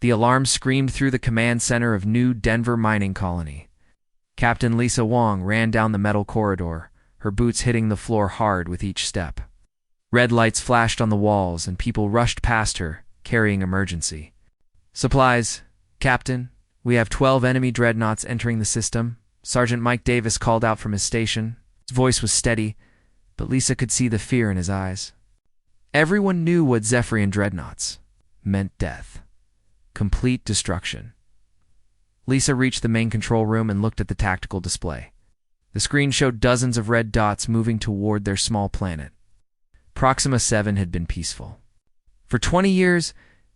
The alarm screamed through the command center of New Denver Mining Colony. Captain Lisa Wong ran down the metal corridor, her boots hitting the floor hard with each step. Red lights flashed on the walls, and people rushed past her, carrying emergency supplies. "Captain, we have 12 enemy dreadnoughts entering the system," Sergeant Mike Davis called out from his station. His voice was steady, but Lisa could see the fear in his eyes. Everyone knew what Zephrian dreadnoughts meant: death. Complete destruction. Lisa reached the main control room and looked at the tactical display. The screen showed dozens of red dots moving toward their small planet. Proxima 7 had been peaceful. For 20 years,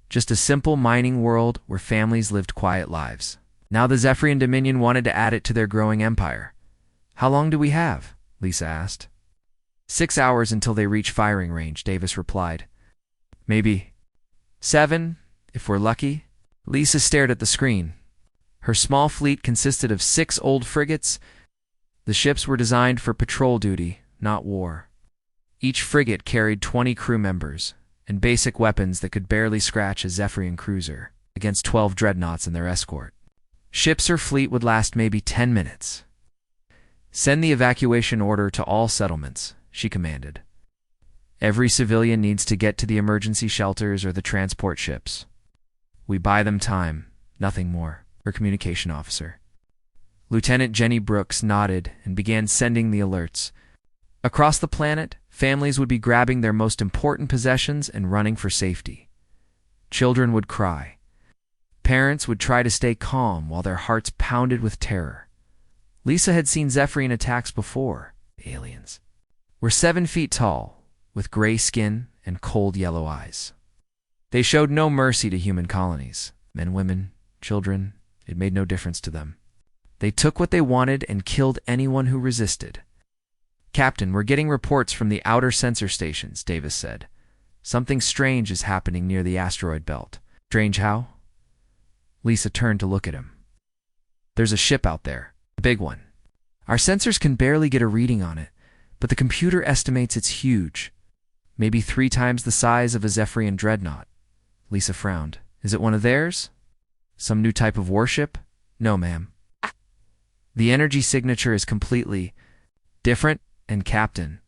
just a simple mining world where families lived quiet lives. Now the Zephrian Dominion wanted to add it to their growing empire. "How long do we have?" Lisa asked. 6 hours until they reach firing range," Davis replied. "Maybe 7, if we're lucky." Lisa stared at the screen. Her small fleet consisted of 6 old frigates. The ships were designed for patrol duty, not war. Each frigate carried 20 crew members and basic weapons that could barely scratch a Zephrian cruiser against 12 dreadnoughts and their escort. Ships or fleet would last maybe 10 minutes. "Send the evacuation order to all settlements," she commanded. "Every civilian needs to get to the emergency shelters or the transport ships. We buy them time, nothing more." Her communication officer, Lieutenant Jenny Brooks, nodded and began sending the alerts. Across the planet, families would be grabbing their most important possessions and running for safety. Children would cry. Parents would try to stay calm while their hearts pounded with terror. Lisa had seen Zephrian attacks before. Aliens were 7 feet tall, with gray skin and cold yellow eyes. They showed no mercy to human colonies. Men, women, children, it made no difference to them. They took what they wanted and killed anyone who resisted. "Captain, we're getting reports from the outer sensor stations," Davis said. "Something strange is happening near the asteroid belt." "Strange how?" Lisa turned to look at him. "There's a ship out there, a big one. Our sensors can barely get a reading on it, but the computer estimates it's huge. Maybe 3 times the size of a Zephrian dreadnought." Lisa frowned. "Is it one of theirs? Some new type of warship?" "No, ma'am. The energy signature is completely different, and Captain... ...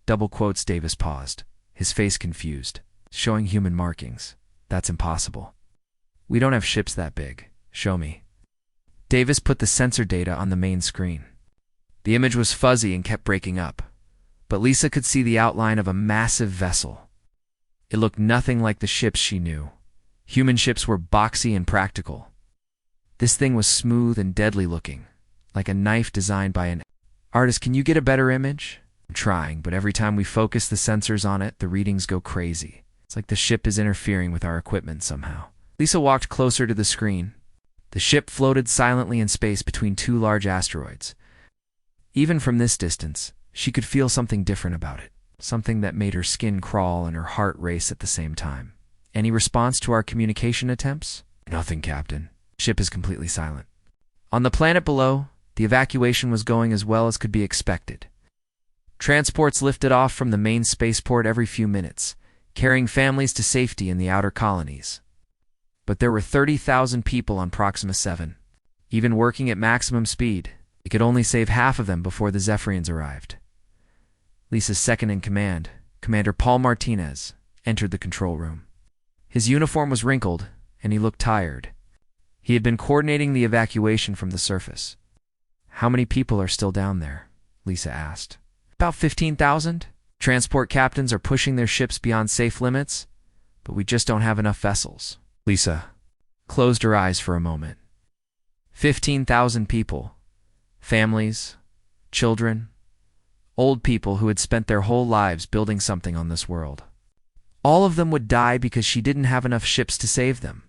Double quotes. Davis paused, his face confused. "Showing human markings. That's impossible. We don't have ships that big. Show me." Davis put the sensor data on the main screen. The image was fuzzy and kept breaking up, but Lisa could see the outline of a massive vessel. It looked nothing like the ships she knew. Human ships were boxy and practical. This thing was smooth and deadly looking, like a knife designed by an artist. "Can you get a better image?" "I'm trying, but every time we focus the sensors on it, the readings go crazy. It's like the ship is interfering with our equipment somehow." Lisa walked closer to the screen. The ship floated silently in space between 2 large asteroids. Even from this distance, she could feel something different about it, something that made her skin crawl and her heart race at the same time. "Any response to our communication attempts?" "Nothing, Captain. Ship is completely silent." On the planet below, the evacuation was going as well as could be expected. Transports lifted off from the main spaceport every few minutes, carrying families to safety in the outer colonies. But there were 30,000 people on Proxima 7. Even working at maximum speed, it could only save half of them before the Zephrians arrived. Lisa's second-in-command, Commander Paul Martinez, entered the control room. His uniform was wrinkled, and he looked tired. He had been coordinating the evacuation from the surface. "How many people are still down there?" Lisa asked. "About 15,000. Transport captains are pushing their ships beyond safe limits, but we just don't have enough vessels." Lisa closed her eyes for a moment. 15,000 people. Families, children, old people who had spent their whole lives building something on this world. All of them would die because she didn't have enough ships to save them.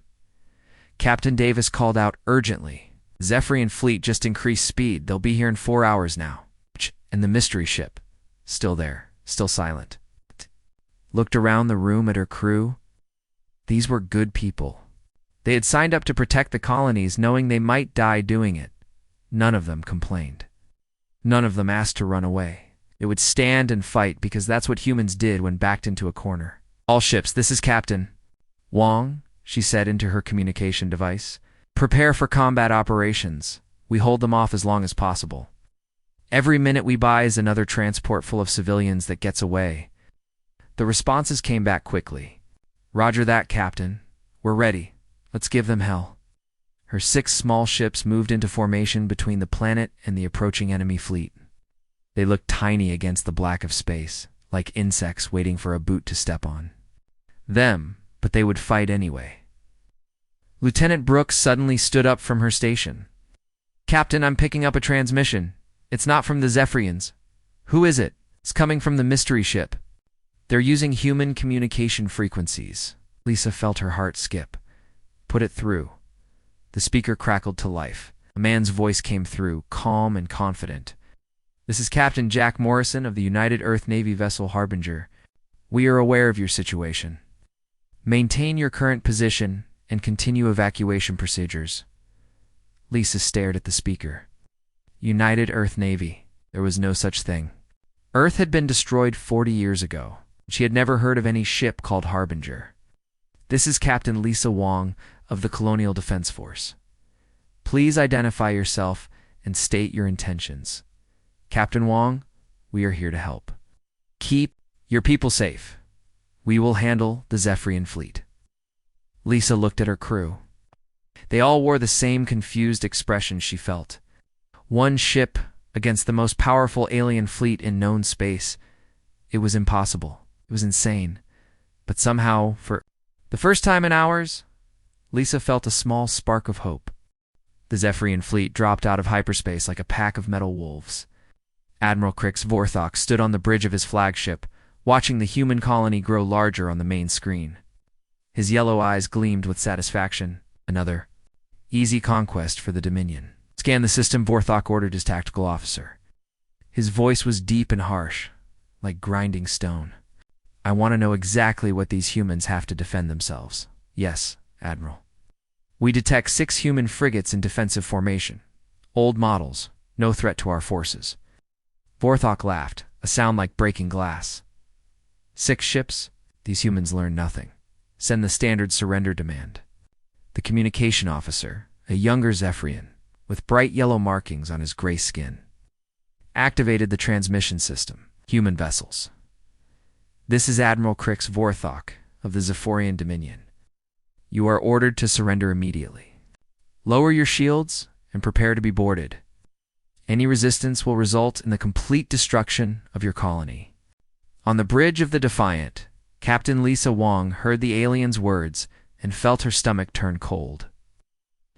Captain Davis called out urgently. "Zephrian fleet just increased speed. They'll be here in 4 hours now." And the mystery ship, still there, still silent. Looked around the room at her crew. These were good people. They had signed up to protect the colonies knowing they might die doing it. None of them complained. None of them asked to run away. They would stand and fight because that's what humans did when backed into a corner. "All ships, this is Captain." Wong, she said into her communication device, prepare for combat operations. We hold them off as long as possible. Every minute we buy is another transport full of civilians that gets away. The responses came back quickly. Roger that, Captain. We're ready. Let's give them hell. Her 6 small ships moved into formation between the planet and the approaching enemy fleet. They looked tiny against the black of space, like insects waiting for a boot to step on. But they would fight anyway. Lieutenant Brooks suddenly stood up from her station. Captain, I'm picking up a transmission. It's not from the Zephrians. Who is it? It's coming from the mystery ship. They're using human communication frequencies. Lisa felt her heart skip. Put it through. The speaker crackled to life. A man's voice came through, calm and confident. This is Captain Jack Morrison of the United Earth Navy vessel Harbinger. We are aware of your situation. Maintain your current position and continue evacuation procedures. Lisa stared at the speaker. United Earth Navy. There was no such thing. Earth had been destroyed 40 years ago. She had never heard of any ship called Harbinger. This is Captain Lisa Wong of the Colonial Defense Force. Please identify yourself and state your intentions. Captain Wong, we are here to help. Keep your people safe. We will handle the Zephrian fleet. Lisa looked at her crew. They all wore the same confused expression she felt. One ship against the most powerful alien fleet in known space. It was impossible. It was insane. But somehow, for the first time in hours, Lisa felt a small spark of hope. The Zephrian fleet dropped out of hyperspace like a pack of metal wolves. Admiral Crix Vorthok stood on the bridge of his flagship, watching the human colony grow larger on the main screen. His yellow eyes gleamed with satisfaction. Another easy conquest for the Dominion. Scan the system, Vorthok ordered his tactical officer. His voice was deep and harsh, like grinding stone. I want to know exactly what these humans have to defend themselves. Yes, Admiral. We detect 6 human frigates in defensive formation. Old models, no threat to our forces. Vorthok laughed, a sound like breaking glass. 6 ships? These humans learn nothing. Send the standard surrender demand. The communication officer, a younger Zephrian, with bright yellow markings on his gray skin, activated the transmission system. Human vessels. This is Admiral Crix Vorthok of the Zephrian Dominion. You are ordered to surrender immediately. Lower your shields and prepare to be boarded. Any resistance will result in the complete destruction of your colony. On the bridge of the Defiant, Captain Lisa Wong heard the alien's words and felt her stomach turn cold.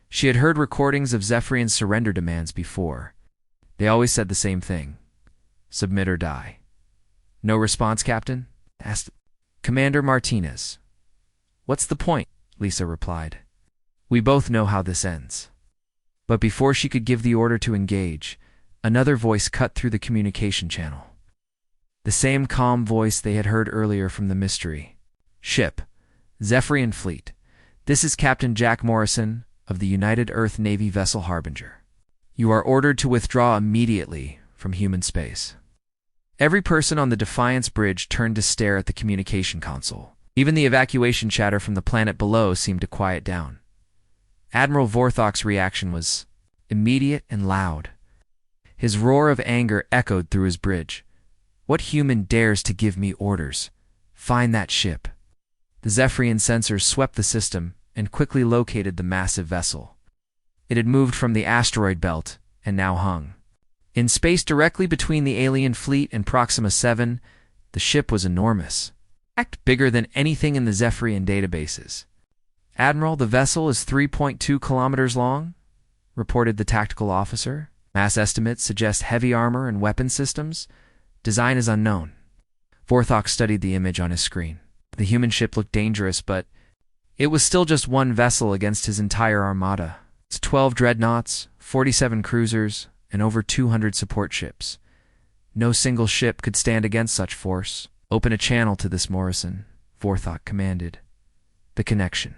She had heard recordings of Zephrian's surrender demands before. They always said the same thing. Submit or die. No response, Captain? Asked Commander Martinez. What's the point? Lisa replied. We both know how this ends. But before she could give the order to engage, another voice cut through the communication channel. The same calm voice they had heard earlier from the mystery. Ship. Zephrian Fleet. This is Captain Jack Morrison of the United Earth Navy vessel Harbinger. You are ordered to withdraw immediately from human space. Every person on the Defiance bridge turned to stare at the communication console. Even the evacuation chatter from the planet below seemed to quiet down. Admiral Vorthok's reaction was immediate and loud. His roar of anger echoed through his bridge. What human dares to give me orders? Find that ship. The Zephrian sensors swept the system and quickly located the massive vessel. It had moved from the asteroid belt and now hung. In space directly between the alien fleet and Proxima 7, the ship was enormous. Bigger than anything in the Zephrian databases. Admiral, the vessel is 3.2 kilometers long, reported the tactical officer. Mass estimates suggest heavy armor and weapon systems. Design is unknown. Vorthok studied the image on his screen. The human ship looked dangerous, but it was still just one vessel against his entire armada. It's 12 dreadnoughts, 47 cruisers, and over 200 support ships. No single ship could stand against such force. Open a channel to this, Morrison, Vorthok commanded. The connection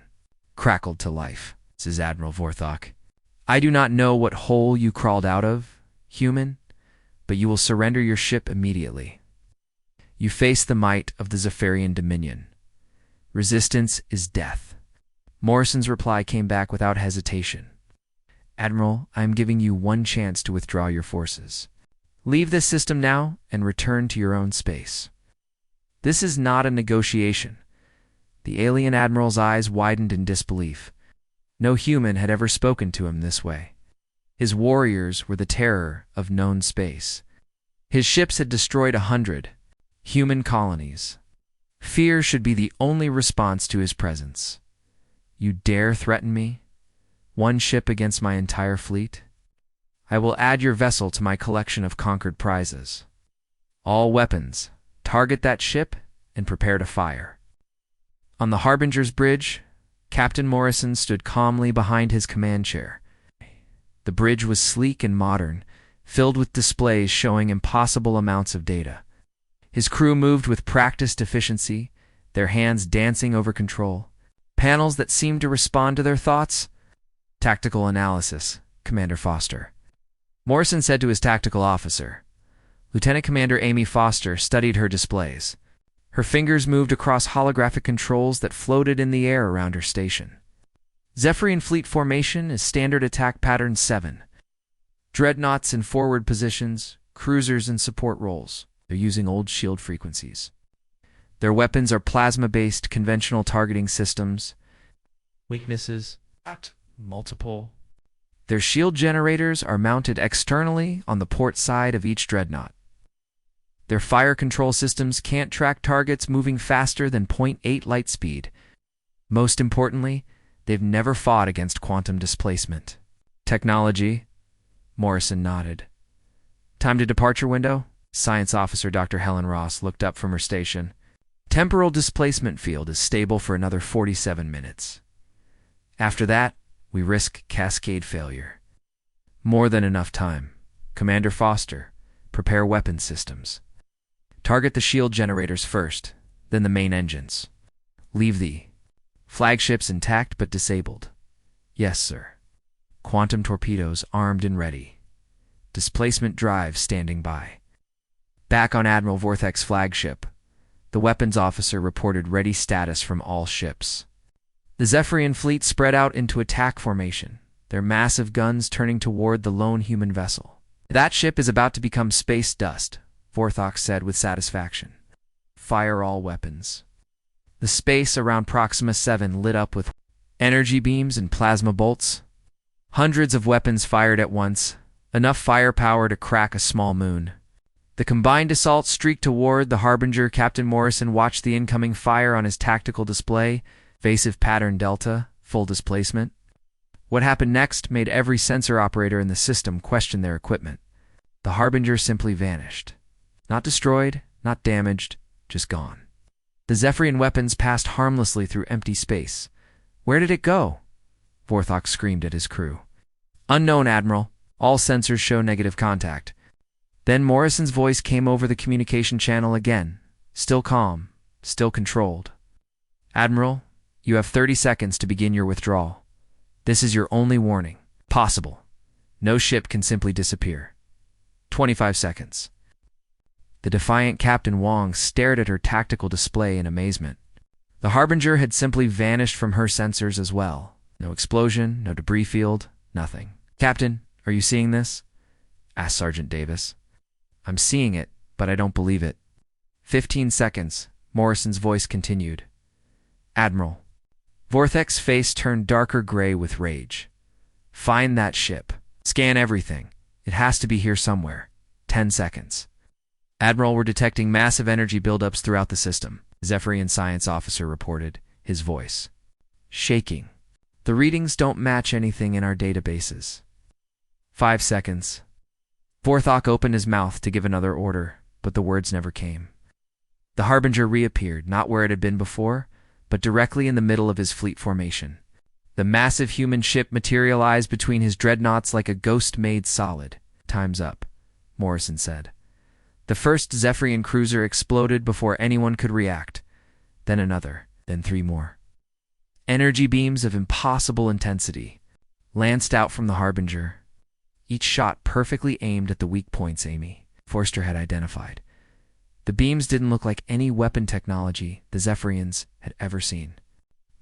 crackled to life. Says Admiral Vorthok. I do not know what hole you crawled out of, human, but you will surrender your ship immediately. You face the might of the Zephrian Dominion. Resistance is death. Morrison's reply came back without hesitation. Admiral, I am giving you one chance to withdraw your forces. Leave this system now and return to your own space. This is not a negotiation. The alien admiral's eyes widened in disbelief. No human had ever spoken to him this way. His warriors were the terror of known space. His ships had destroyed 100 human colonies. Fear should be the only response to his presence. You dare threaten me? One ship against my entire fleet? I will add your vessel to my collection of conquered prizes. All weapons, target that ship and prepare to fire. On the Harbinger's bridge, Captain Morrison stood calmly behind his command chair. The bridge was sleek and modern, filled with displays showing impossible amounts of data. His crew moved with practiced efficiency, their hands dancing over control. Panels that seemed to respond to their thoughts. Tactical analysis, Commander Foster. Morrison said to his tactical officer. Lieutenant Commander Amy Foster studied her displays. Her fingers moved across holographic controls that floated in the air around her station. Zephrian Fleet formation is Standard Attack Pattern 7. Dreadnoughts in forward positions, cruisers in support roles. They're using old shield frequencies. Their weapons are plasma-based conventional targeting systems. Weaknesses at multiple. Their shield generators are mounted externally on the port side of each dreadnought. Their fire control systems can't track targets moving faster than 0.8 light speed. Most importantly, they've never fought against quantum displacement. Technology? Morrison nodded. Time to departure window? Science Officer Dr. Helen Ross looked up from her station. Temporal displacement field is stable for another 47 minutes. After that, we risk cascade failure. More than enough time. Commander Foster, prepare weapon systems. Target the shield generators first, then the main engines. Leave the flagships intact but disabled. Yes, sir. Quantum torpedoes armed and ready. Displacement drive standing by. Back on Admiral Vorthek's flagship, the weapons officer reported ready status from all ships. The Zephrian fleet spread out into attack formation, their massive guns turning toward the lone human vessel. That ship is about to become space dust, Vorthok said with satisfaction. Fire all weapons. The space around Proxima 7 lit up with energy beams and plasma bolts. Hundreds of weapons fired at once, enough firepower to crack a small moon. The combined assault streaked toward the Harbinger. Captain Morrison watched the incoming fire on his tactical display, evasive pattern delta, full displacement. What happened next made every sensor operator in the system question their equipment. The Harbinger simply vanished. Not destroyed, not damaged, just gone. The Zephrian weapons passed harmlessly through empty space. Where did it go? Vorthok screamed at his crew. Unknown, Admiral. All sensors show negative contact. Then Morrison's voice came over the communication channel again, still calm, still controlled. Admiral, you have 30 seconds to begin your withdrawal. This is your only warning. Possible. No ship can simply disappear. 25 seconds. The defiant Captain Wong stared at her tactical display in amazement. The Harbinger had simply vanished from her sensors as well. No explosion, no debris field, nothing. Captain, are you seeing this? Asked Sergeant Davis. I'm seeing it, but I don't believe it. 15 seconds, Morrison's voice continued. Admiral. Vorthek's face turned darker gray with rage. Find that ship. Scan everything. It has to be here somewhere. 10 seconds. Admiral, we're detecting massive energy buildups throughout the system, Zephrian science officer reported, his voice shaking. The readings don't match anything in our databases. 5 seconds. Vorthok opened his mouth to give another order, but the words never came. The Harbinger reappeared, not where it had been before, but directly in the middle of his fleet formation. The massive human ship materialized between his dreadnoughts like a ghost-made solid. Time's up, Morrison said. The first Zephrian cruiser exploded before anyone could react. Then another, then 3 more. Energy beams of impossible intensity lanced out from the Harbinger. Each shot perfectly aimed at the weak points Amy Forster had identified. The beams didn't look like any weapon technology the Zephrians had ever seen.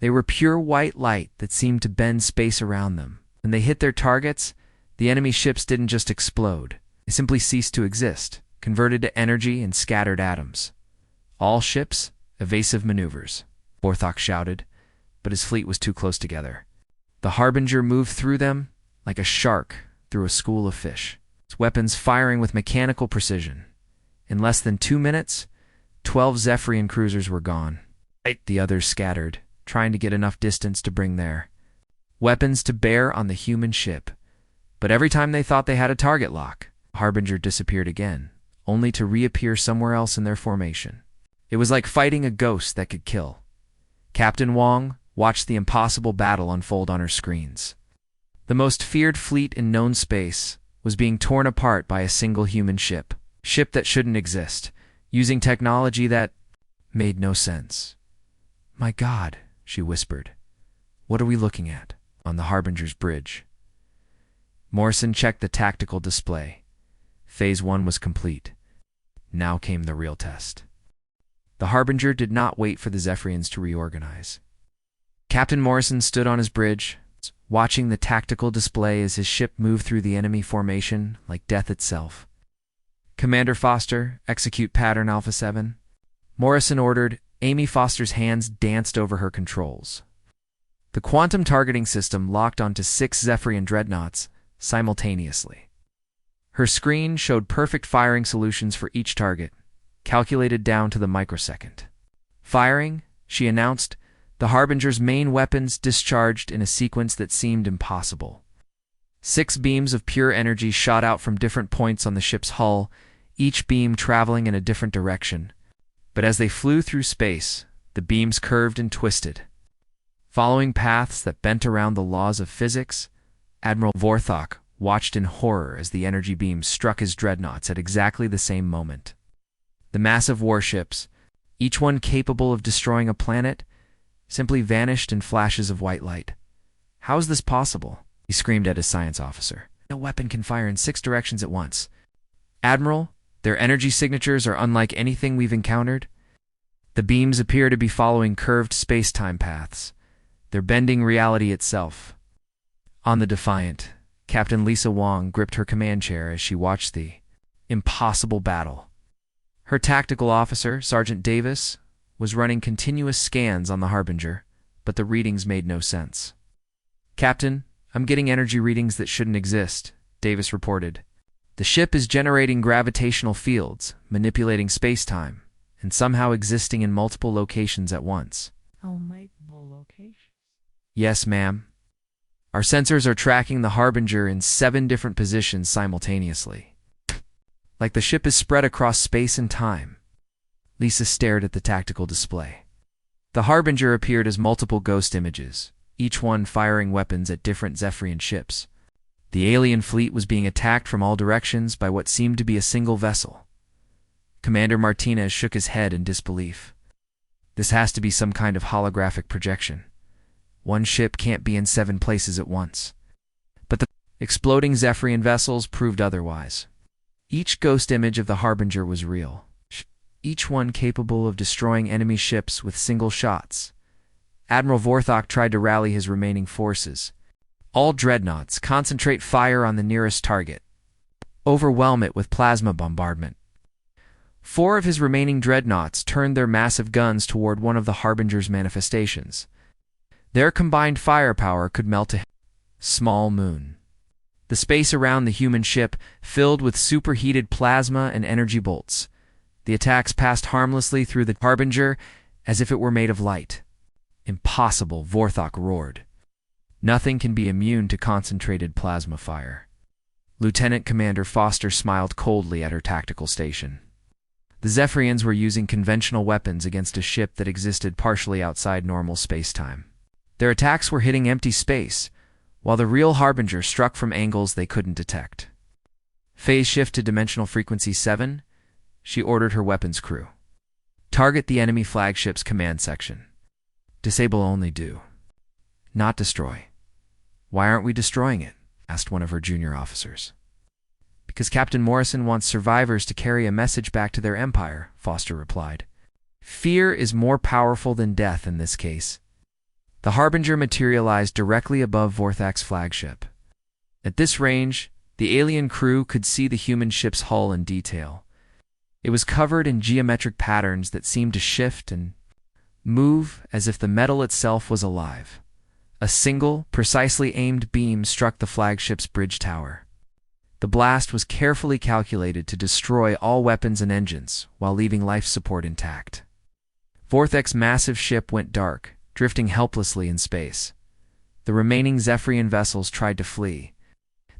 They were pure white light that seemed to bend space around them. When they hit their targets, the enemy ships didn't just explode. They simply ceased to exist, converted to energy and scattered atoms. All ships, evasive maneuvers, Vorthok shouted, but his fleet was too close together. The Harbinger moved through them like a shark through a school of fish, its weapons firing with mechanical precision. In less than 2 minutes, 12 Zephrian cruisers were gone. The others scattered, trying to get enough distance to bring their weapons to bear on the human ship. But every time they thought they had a target lock, Harbinger disappeared again, only to reappear somewhere else in their formation. It was like fighting a ghost that could kill. Captain Wong watched the impossible battle unfold on her screens. The most feared fleet in known space was being torn apart by a single human ship that shouldn't exist, using technology that made no sense. "My God," she whispered. "What are we looking at?" On the Harbinger's bridge. Morrison checked the tactical display. Phase 1 was complete. Now came the real test. The Harbinger did not wait for the Zephrians to reorganize. Captain Morrison stood on his bridge, watching the tactical display as his ship moved through the enemy formation like death itself. "Commander Foster, execute pattern Alpha 7. Morrison ordered. Amy Foster's hands danced over her controls. The quantum targeting system locked onto 6 Zephrian dreadnoughts simultaneously. Her screen showed perfect firing solutions for each target, calculated down to the microsecond. Firing, she announced, the Harbinger's main weapons discharged in a sequence that seemed impossible. 6 beams of pure energy shot out from different points on the ship's hull, each beam traveling in a different direction. But as they flew through space, the beams curved and twisted, following paths that bent around the laws of physics. Admiral Vorthok watched in horror as the energy beams struck his dreadnoughts at exactly the same moment. The massive warships, each one capable of destroying a planet, simply vanished in flashes of white light. "How is this possible?" he screamed at his science officer. "No weapon can fire in 6 directions at once. Admiral, their energy signatures are unlike anything we've encountered. The beams appear to be following curved space-time paths. They're bending reality itself." On the Defiant, Captain Lisa Wong gripped her command chair as she watched the impossible battle. Her tactical officer, Sergeant Davis, was running continuous scans on the Harbinger, but the readings made no sense. "Captain, I'm getting energy readings that shouldn't exist," Davis reported. "The ship is generating gravitational fields, manipulating space-time, and somehow existing in multiple locations at once." "Oh, multiple locations?" "Yes, ma'am. Our sensors are tracking the Harbinger in 7 different positions simultaneously. Like the ship is spread across space and time." Lisa stared at the tactical display. The Harbinger appeared as multiple ghost images, each one firing weapons at different Zephrian ships. The alien fleet was being attacked from all directions by what seemed to be a single vessel. Commander Martinez shook his head in disbelief. "This has to be some kind of holographic projection. One ship can't be in 7 places at once." But the exploding Zephrian vessels proved otherwise. Each ghost image of the Harbinger was real, each one capable of destroying enemy ships with single shots. Admiral Vorthok tried to rally his remaining forces. "All dreadnoughts, concentrate fire on the nearest target. Overwhelm it with plasma bombardment." 4 of his remaining dreadnoughts turned their massive guns toward one of the Harbinger's manifestations. Their combined firepower could melt a small moon. The space around the human ship filled with superheated plasma and energy bolts. The attacks passed harmlessly through the Harbinger as if it were made of light. "Impossible," Vorthok roared. "Nothing can be immune to concentrated plasma fire." Lieutenant Commander Foster smiled coldly at her tactical station. The Zephrians were using conventional weapons against a ship that existed partially outside normal space-time. Their attacks were hitting empty space, while the real Harbinger struck from angles they couldn't detect. "Phase shift to dimensional frequency 7, she ordered her weapons crew. "Target the enemy flagship's command section. Disable only, do not destroy." "Why aren't we destroying it?" asked one of her junior officers. "Because Captain Morrison wants survivors to carry a message back to their empire," Foster replied. "Fear is more powerful than death in this case." The Harbinger materialized directly above Vorthak's flagship. At this range, the alien crew could see the human ship's hull in detail. It was covered in geometric patterns that seemed to shift and move as if the metal itself was alive. A single, precisely aimed beam struck the flagship's bridge tower. The blast was carefully calculated to destroy all weapons and engines while leaving life support intact. Vorthak's massive ship went dark, drifting helplessly in space. The remaining Zephrian vessels tried to flee.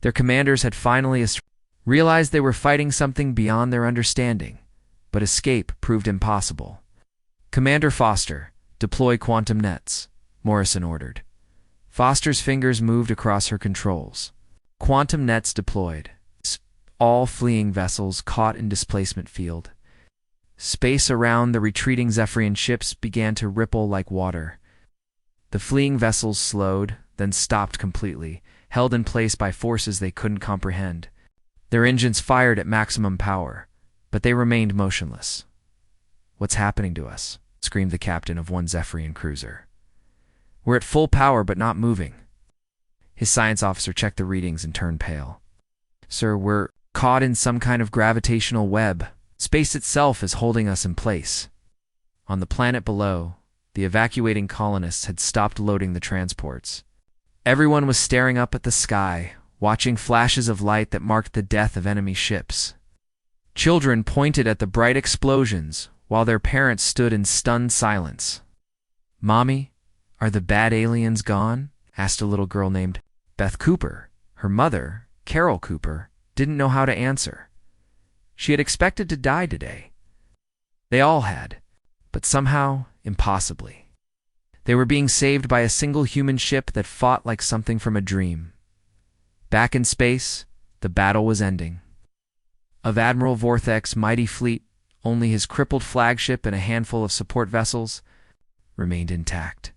Their commanders had finally realized they were fighting something beyond their understanding, but escape proved impossible. "Commander Foster, deploy quantum nets," Morrison ordered. Foster's fingers moved across her controls. Quantum nets deployed. All fleeing vessels caught in displacement field. Space around the retreating Zephrian ships began to ripple like water. The fleeing vessels slowed, then stopped completely, held in place by forces they couldn't comprehend. Their engines fired at maximum power, but they remained motionless. "What's happening to us?" screamed the captain of one Zephrian cruiser. "We're at full power but not moving." His science officer checked the readings and turned pale. "Sir, we're caught in some kind of gravitational web. Space itself is holding us in place." On the planet below, the evacuating colonists had stopped loading the transports. Everyone was staring up at the sky, watching flashes of light that marked the death of enemy ships. Children pointed at the bright explosions, while their parents stood in stunned silence. "Mommy, are the bad aliens gone?" asked a little girl named Beth Cooper. Her mother, Carol Cooper, didn't know how to answer. She had expected to die today. They all had, but somehow, impossibly. They were being saved by a single human ship that fought like something from a dream. Back in space, the battle was ending. Of Admiral Vorthak's mighty fleet, only his crippled flagship and a handful of support vessels remained intact.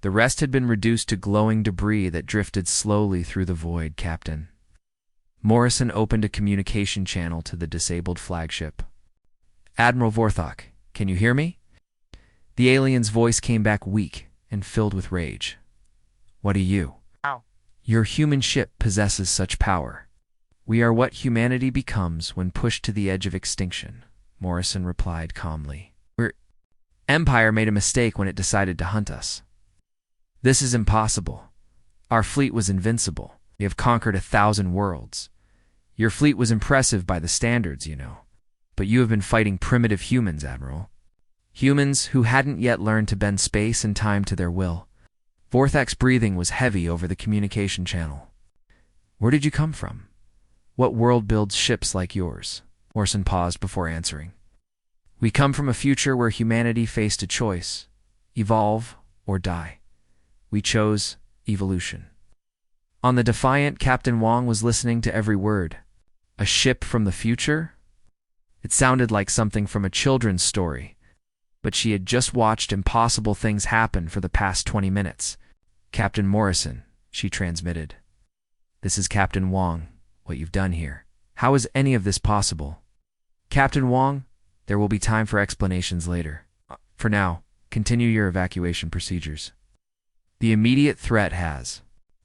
The rest had been reduced to glowing debris that drifted slowly through the void, Captain. Morrison opened a communication channel to the disabled flagship. "Admiral Vorthak, can you hear me?" The alien's voice came back weak and filled with rage. "What are you?" Ow. "Your human ship possesses such power. We are what humanity becomes when pushed to the edge of extinction," Morrison replied calmly. "Our Empire made a mistake when it decided to hunt us. This is impossible. Our fleet was invincible. We have conquered 1,000 worlds. Your fleet was impressive by the standards, you know. But you have been fighting primitive humans, Admiral. Humans who hadn't yet learned to bend space and time to their will." Vorthak's breathing was heavy over the communication channel. "Where did you come from? What world builds ships like yours?" Morrison paused before answering. "We come from a future where humanity faced a choice: evolve or die. We chose evolution." On the defiant, Captain Wong was listening to every word. A ship from the future? It sounded like something from a children's story, but she had just watched impossible things happen for the past 20 minutes. "Captain Morrison," she transmitted. "This is Captain Wong. What you've done here. How is any of this possible?" "Captain Wong, there will be time for explanations later. For now, continue your evacuation procedures. The immediate threat has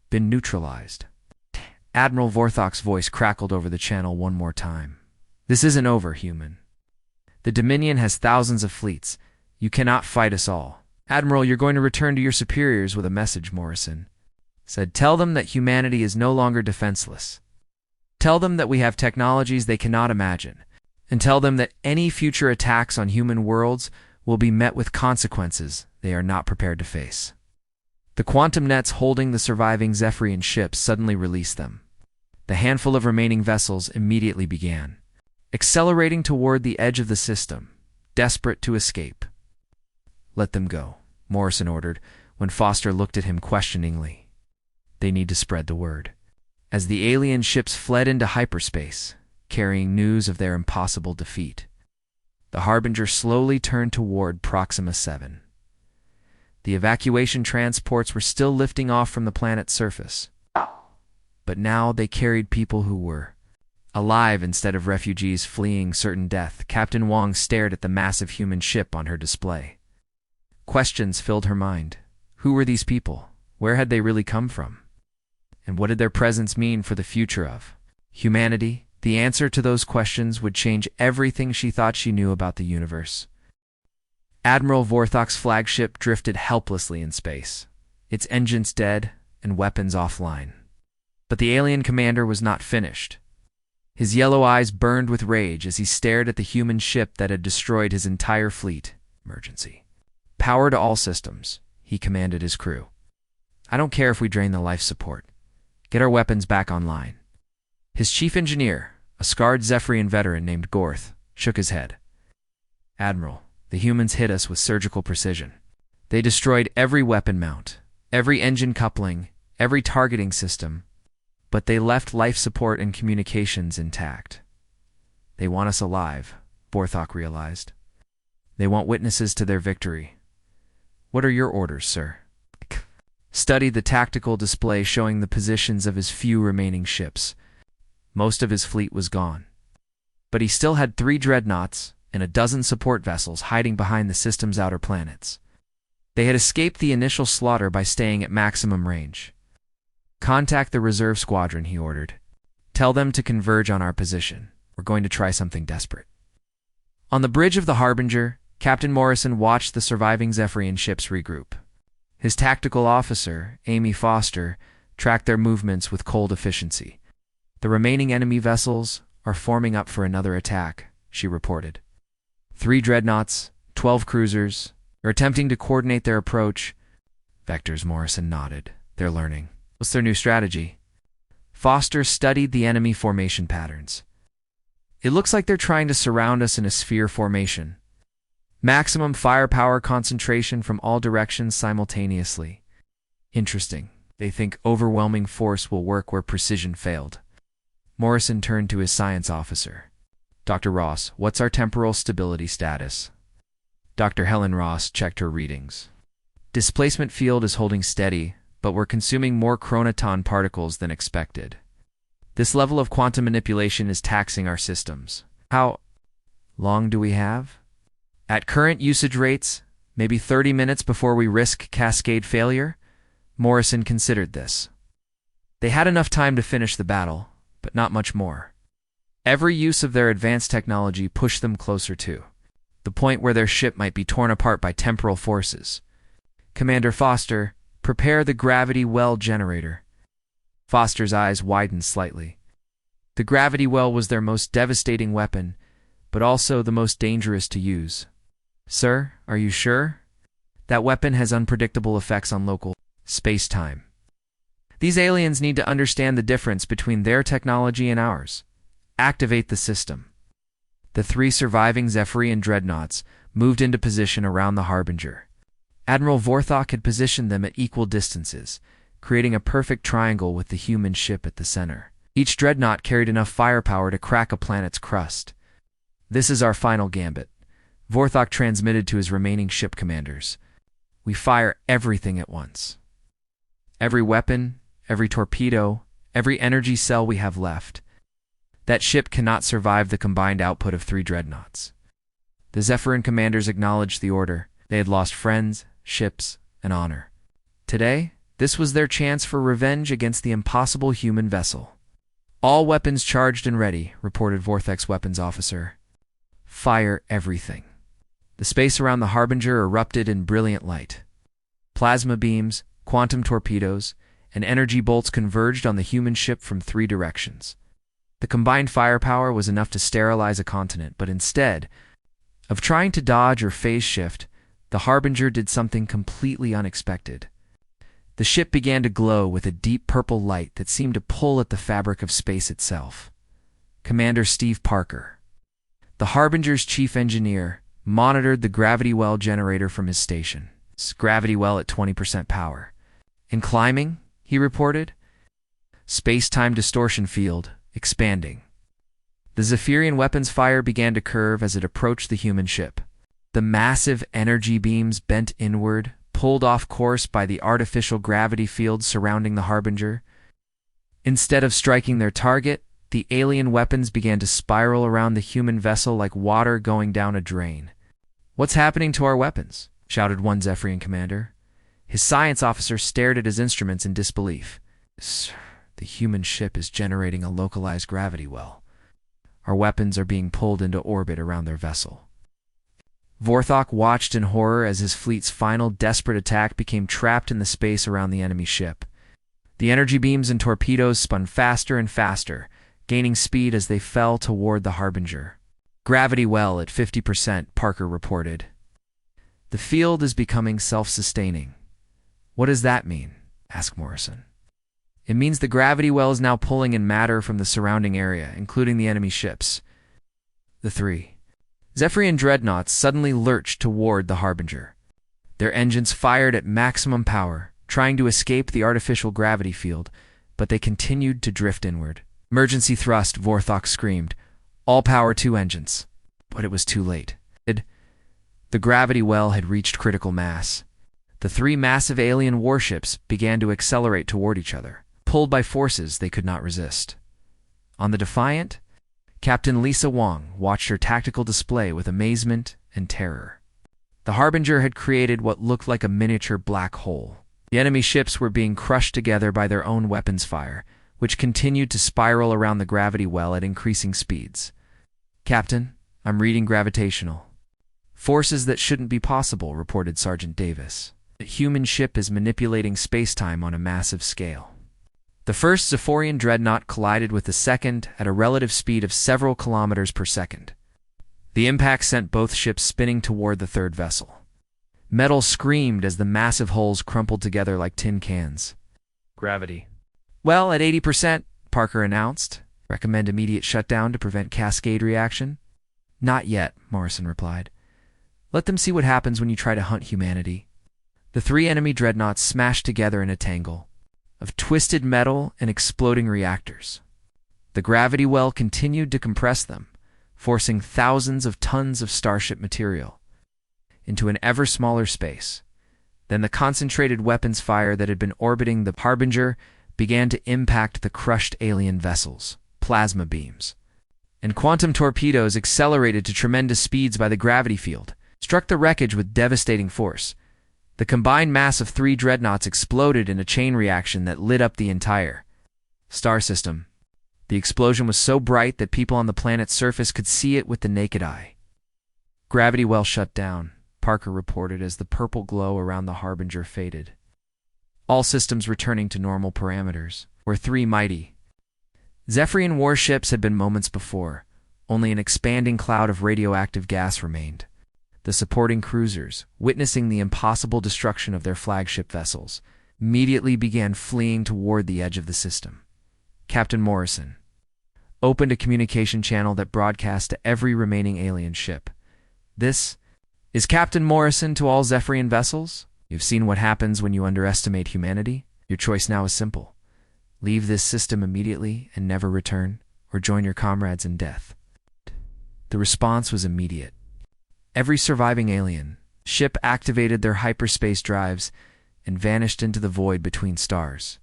been neutralized." Admiral Vorthak's voice crackled over the channel one more time. "This isn't over, human. The Dominion has thousands of fleets. You cannot fight us all." "Admiral, you're going to return to your superiors with a message," Morrison said. "Tell them that humanity is no longer defenseless. Tell them that we have technologies they cannot imagine. And tell them that any future attacks on human worlds will be met with consequences they are not prepared to face." The quantum nets holding the surviving Zephrian ships suddenly released them. The handful of remaining vessels immediately began accelerating toward the edge of the system, desperate to escape. "Let them go," Morrison ordered when Foster looked at him questioningly. "They need to spread the word." As the alien ships fled into hyperspace, carrying news of their impossible defeat, the Harbinger slowly turned toward Proxima 7. The evacuation transports were still lifting off from the planet's surface, but now they carried people who were alive instead of refugees fleeing certain death. Captain Wong stared at the massive human ship on her display. Questions filled her mind. Who were these people? Where had they really come from? And what did their presence mean for the future of humanity? The answer to those questions would change everything she thought she knew about the universe. Admiral Vorthok's flagship drifted helplessly in space, its engines dead and weapons offline. But the alien commander was not finished. His yellow eyes burned with rage as he stared at the human ship that had destroyed his entire fleet. Emergency. Power to all systems, he commanded his crew. I don't care if we drain the life support. Get our weapons back online. His chief engineer, a scarred Zephrian veteran named Gorth, shook his head. Admiral, the humans hit us with surgical precision. They destroyed every weapon mount, every engine coupling, every targeting system, but they left life support and communications intact. They want us alive, Vorthok realized. They want witnesses to their victory. What are your orders, sir? Studied the tactical display showing the positions of his few remaining ships. Most of his fleet was gone. But he still had 3 dreadnoughts and a dozen support vessels hiding behind the system's outer planets. They had escaped the initial slaughter by staying at maximum range. Contact the reserve squadron, he ordered. Tell them to converge on our position. We're going to try something desperate. On the bridge of the Harbinger, Captain Morrison watched the surviving Zephrian ships regroup. His tactical officer, Amy Foster, tracked their movements with cold efficiency. The remaining enemy vessels are forming up for another attack, she reported. 3 dreadnoughts, 12 cruisers, are attempting to coordinate their approach. Vectors, Morrison nodded. They're learning. What's their new strategy? Foster studied the enemy formation patterns. It looks like they're trying to surround us in a sphere formation. Maximum firepower concentration from all directions simultaneously. Interesting. They think overwhelming force will work where precision failed. Morrison turned to his science officer. Dr. Ross, what's our temporal stability status? Dr. Helen Ross checked her readings. Displacement field is holding steady, but we're consuming more chronoton particles than expected. This level of quantum manipulation is taxing our systems. How long do we have? At current usage rates, maybe 30 minutes before we risk cascade failure? Morrison considered this. They had enough time to finish the battle, but not much more. Every use of their advanced technology pushed them closer to the point where their ship might be torn apart by temporal forces. Commander Foster, prepare the gravity well generator. Foster's eyes widened slightly. The gravity well was their most devastating weapon, but also the most dangerous to use. Sir, are you sure? That weapon has unpredictable effects on local space-time. These aliens need to understand the difference between their technology and ours. Activate the system. The 3 surviving Zephrian dreadnoughts moved into position around the Harbinger. Admiral Vorthok had positioned them at equal distances, creating a perfect triangle with the human ship at the center. Each dreadnought carried enough firepower to crack a planet's crust. This is our final gambit, Vorthok transmitted to his remaining ship commanders. We fire everything at once. Every weapon, every torpedo, every energy cell we have left. That ship cannot survive the combined output of 3 dreadnoughts. The Zephyrin commanders acknowledged the order. They had lost friends, ships, and honor. Today, this was their chance for revenge against the impossible human vessel. All weapons charged and ready, reported Vorthok's weapons officer. Fire everything. The space around the Harbinger erupted in brilliant light. Plasma beams, quantum torpedoes, and energy bolts converged on the human ship from 3 directions. The combined firepower was enough to sterilize a continent, but instead of trying to dodge or phase shift, the Harbinger did something completely unexpected. The ship began to glow with a deep purple light that seemed to pull at the fabric of space itself. Commander Steve Parker, the Harbinger's chief engineer, monitored the gravity well generator from his station. Gravity well at 20% power. In climbing, he reported. Space-time distortion field expanding. The Zephrian weapons fire began to curve as it approached the human ship. The massive energy beams bent inward, pulled off course by the artificial gravity field surrounding the Harbinger. Instead of striking their target, the alien weapons began to spiral around the human vessel like water going down a drain. What's happening to our weapons? Shouted one Zephrian commander. His science officer stared at his instruments in disbelief. "Sir, the human ship is generating a localized gravity well. Our weapons are being pulled into orbit around their vessel." Vorthok watched in horror as his fleet's final desperate attack became trapped in the space around the enemy ship. The energy beams and torpedoes spun faster and faster, gaining speed as they fell toward the Harbinger. "Gravity well at 50%, Parker reported. "The field is becoming self-sustaining." "What does that mean?" asked Morrison. "It means the gravity well is now pulling in matter from the surrounding area, including the enemy ships." The three Zephrian dreadnoughts suddenly lurched toward the Harbinger. Their engines fired at maximum power, trying to escape the artificial gravity field, but they continued to drift inward. "Emergency thrust," Vorthok screamed. "All power to engines." But it was too late. The gravity well had reached critical mass. The three massive alien warships began to accelerate toward each other, pulled by forces they could not resist. On the Defiant, Captain Lisa Wong watched her tactical display with amazement and terror. The Harbinger had created what looked like a miniature black hole. The enemy ships were being crushed together by their own weapons fire, which continued to spiral around the gravity well at increasing speeds. "Captain, I'm reading gravitational forces that shouldn't be possible," reported Sergeant Davis. "The human ship is manipulating space-time on a massive scale." The first Zephrian dreadnought collided with the second at a relative speed of several kilometers per second. The impact sent both ships spinning toward the third vessel. Metal screamed as the massive hulls crumpled together like tin cans. "Gravity well at 80%, Parker announced. "Recommend immediate shutdown to prevent cascade reaction." "Not yet," Morrison replied. "Let them see what happens when you try to hunt humanity." The three enemy dreadnoughts smashed together in a tangle of twisted metal and exploding reactors. The gravity well continued to compress them, forcing thousands of tons of starship material into an ever smaller space. Then the concentrated weapons fire that had been orbiting the Harbinger began to impact the crushed alien vessels. Plasma beams and quantum torpedoes, accelerated to tremendous speeds by the gravity field, struck the wreckage with devastating force. The combined mass of three dreadnoughts exploded in a chain reaction that lit up the entire star system. The explosion was so bright that people on the planet's surface could see it with the naked eye. "Gravity well shut down," Parker reported as the purple glow around the Harbinger faded. "All systems returning to normal parameters." Were three mighty Zephrian warships had been moments before. Only an expanding cloud of radioactive gas remained. The supporting cruisers, witnessing the impossible destruction of their flagship vessels, immediately began fleeing toward the edge of the system. Captain Morrison opened a communication channel that broadcast to every remaining alien ship. "This is Captain Morrison to all Zephrian vessels. You've seen what happens when you underestimate humanity. Your choice now is simple. Leave this system immediately and never return, or join your comrades in death." The response was immediate. Every surviving alien ship activated their hyperspace drives and vanished into the void between stars.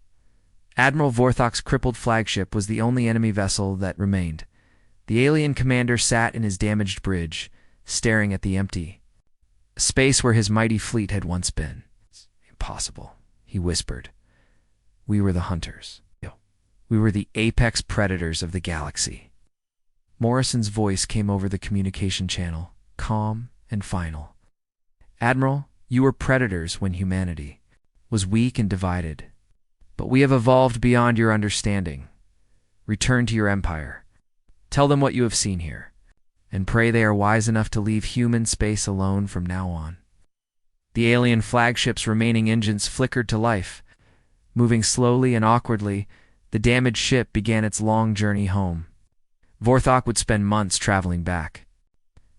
Admiral Vorthok's crippled flagship was the only enemy vessel that remained. The alien commander sat in his damaged bridge, staring at the empty space where his mighty fleet had once been. "It's impossible," he whispered. "We were the hunters. We were the apex predators of the galaxy." Morrison's voice came over the communication channel, calm and final. "Admiral, you were predators when humanity was weak and divided. But we have evolved beyond your understanding. Return to your empire. Tell them what you have seen here, and pray they are wise enough to leave human space alone from now on." The alien flagship's remaining engines flickered to life. Moving slowly and awkwardly, the damaged ship began its long journey home. Vorthok would spend months traveling back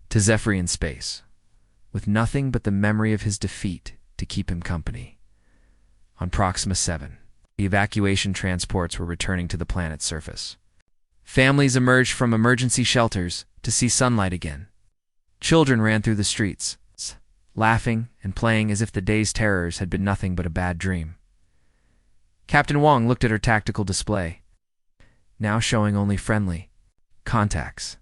to Zephrian space, with nothing but the memory of his defeat to keep him company. On Proxima 7, the evacuation transports were returning to the planet's surface. Families emerged from emergency shelters to see sunlight again. Children ran through the streets, laughing and playing as if the day's terrors had been nothing but a bad dream. Captain Wong looked at her tactical display, now showing only friendly contacts.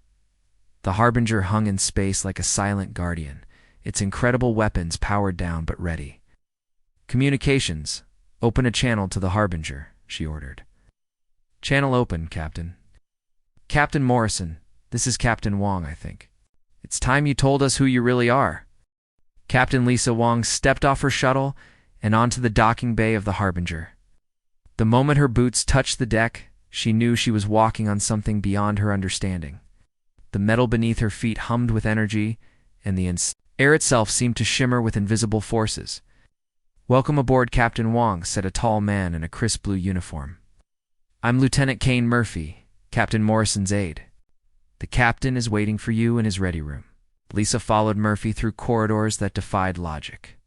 The Harbinger hung in space like a silent guardian, its incredible weapons powered down but ready. Communications. Open a channel to the Harbinger, she ordered. Channel open, Captain. Captain Morrison, this is Captain Wong, I think. It's time you told us who you really are. Captain Lisa Wong stepped off her shuttle and onto the docking bay of the Harbinger. The moment her boots touched the deck, she knew she was walking on something beyond her understanding. The metal beneath her feet hummed with energy, and the air itself seemed to shimmer with invisible forces. Welcome aboard, Captain Wong, said a tall man in a crisp blue uniform. I'm Lieutenant Kane Murphy, Captain Morrison's aide. The captain is waiting for you in his ready room. Lisa followed Murphy through corridors that defied logic.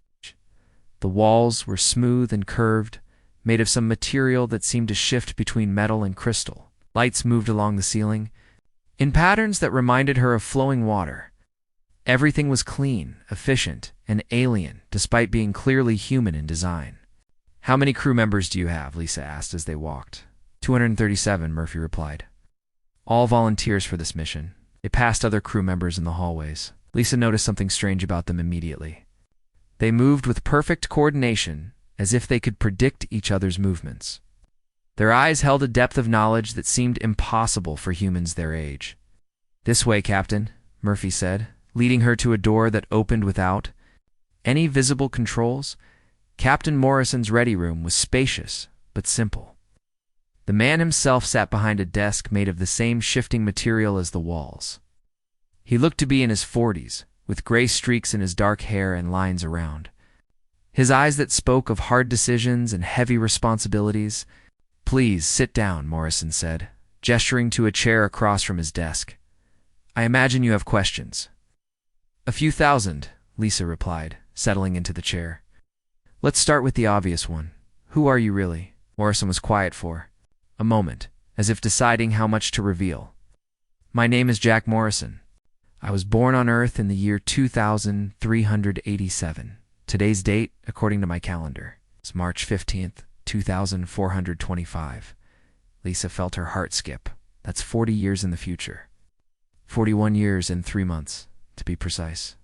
The walls were smooth and curved, made of some material that seemed to shift between metal and crystal. Lights moved along the ceiling, in patterns that reminded her of flowing water. Everything was clean, efficient, and alien, despite being clearly human in design. How many crew members do you have? Lisa asked as they walked. 237, Murphy replied. All volunteers for this mission. They passed other crew members in the hallways. Lisa noticed something strange about them immediately. They moved with perfect coordination, as if they could predict each other's movements. Their eyes held a depth of knowledge that seemed impossible for humans their age. This way, Captain, Murphy said, leading her to a door that opened without any visible controls. Captain Morrison's ready room was spacious, but simple. The man himself sat behind a desk made of the same shifting material as the walls. He looked to be in his 40s, with gray streaks in his dark hair and lines around. His eyes that spoke of hard decisions and heavy responsibilities. Please, sit down, Morrison said, gesturing to a chair across from his desk. I imagine you have questions. A few thousand, Lisa replied, settling into the chair. Let's start with the obvious one. Who are you really? Morrison was quiet for a moment, as if deciding how much to reveal. My name is Jack Morrison. I was born on Earth in the year 2387. Today's date, according to my calendar, is March 15th, 2425. Lisa felt her heart skip. That's 40 years in the future. 41 years and 3 months, to be precise.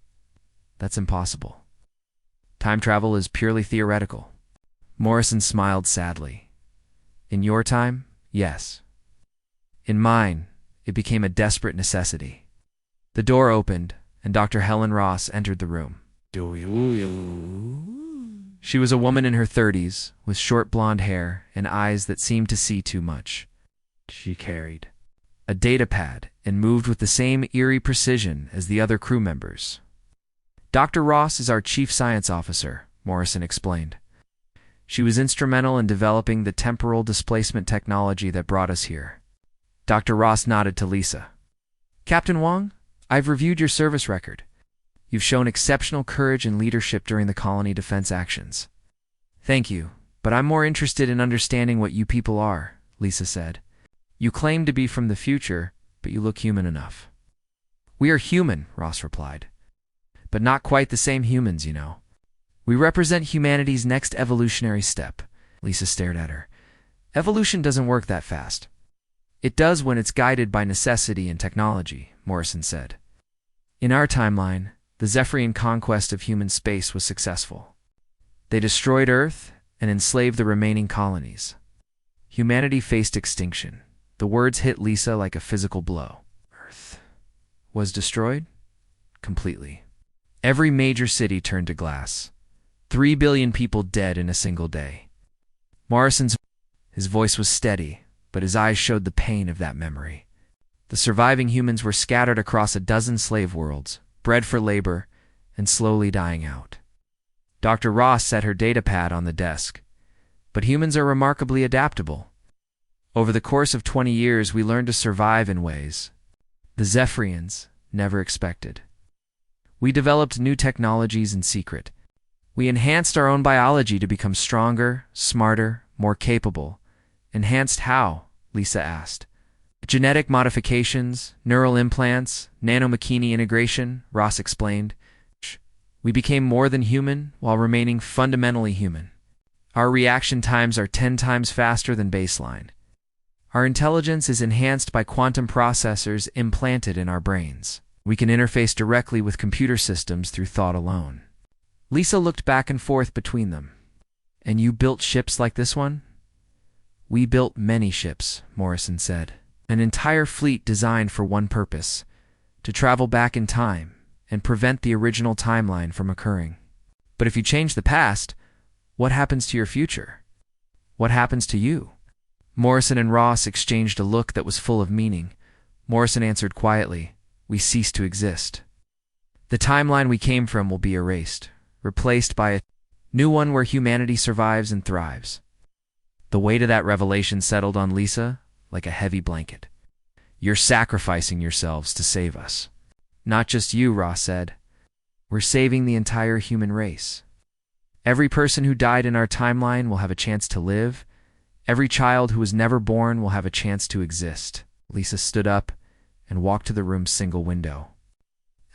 That's impossible. Time travel is purely theoretical. Morrison smiled sadly. In your time, yes. In mine, it became a desperate necessity. The door opened, and Dr. Helen Ross entered the room. She was a woman in her 30s, with short blonde hair and eyes that seemed to see too much. She carried a datapad and moved with the same eerie precision as the other crew members. Dr. Ross is our chief science officer, Morrison explained. She was instrumental in developing the temporal displacement technology that brought us here. Dr. Ross nodded to Lisa. Captain Wong, I've reviewed your service record. You've shown exceptional courage and leadership during the colony defense actions. Thank you, but I'm more interested in understanding what you people are, Lisa said. You claim to be from the future, but you look human enough. We are human, Ross replied. But not quite the same humans, you know. We represent humanity's next evolutionary step. Lisa stared at her. Evolution doesn't work that fast. It does when it's guided by necessity and technology, Morrison said. In our timeline, the Zephrian conquest of human space was successful. They destroyed Earth and enslaved the remaining colonies. Humanity faced extinction. The words hit Lisa like a physical blow. Earth was destroyed? Completely. Every major city turned to glass. 3 billion people dead in a single day. His voice was steady, but his eyes showed the pain of that memory. The surviving humans were scattered across a dozen slave worlds, bred for labor, and slowly dying out. Dr. Ross set her datapad on the desk. But humans are remarkably adaptable. Over the course of 20 years, we learned to survive in ways the Zephrians never expected. We developed new technologies in secret. We enhanced our own biology to become stronger, smarter, more capable. Enhanced how? Lisa asked. Genetic modifications, neural implants, nanomachine integration, Ross explained. We became more than human while remaining fundamentally human. Our reaction times are 10 times faster than baseline. Our intelligence is enhanced by quantum processors implanted in our brains. We can interface directly with computer systems through thought alone. Lisa looked back and forth between them. And you built ships like this one? We built many ships, Morrison said. An entire fleet designed for one purpose, to travel back in time and prevent the original timeline from occurring. But if you change the past, what happens to your future? What happens to you? Morrison and Ross exchanged a look that was full of meaning. Morrison answered quietly, "We cease to exist. The timeline we came from will be erased, replaced by a new one where humanity survives and thrives." The weight of that revelation settled on Lisa like a heavy blanket. "You're sacrificing yourselves to save us." "Not just you," Ross said. "We're saving the entire human race. Every person who died in our timeline will have a chance to live. Every child who was never born will have a chance to exist." Lisa stood up and walked to the room's single window.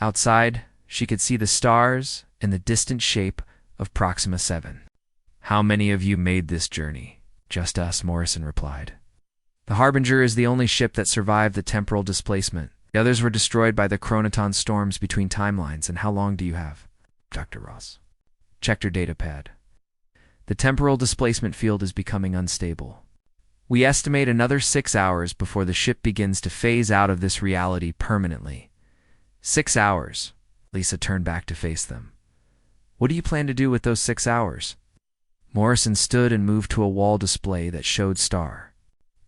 Outside, she could see the stars and the distant shape of Proxima 7. "How many of you made this journey?" "Just us," Morrison replied. "The Harbinger is the only ship that survived the temporal displacement. The others were destroyed by the chronoton storms between timelines. And how long do you have?" Dr. Ross checked her data pad. "The temporal displacement field is becoming unstable. We estimate another 6 hours before the ship begins to phase out of this reality permanently." 6 hours. Lisa turned back to face them. "What do you plan to do with those 6 hours?" Morrison stood and moved to a wall display that showed star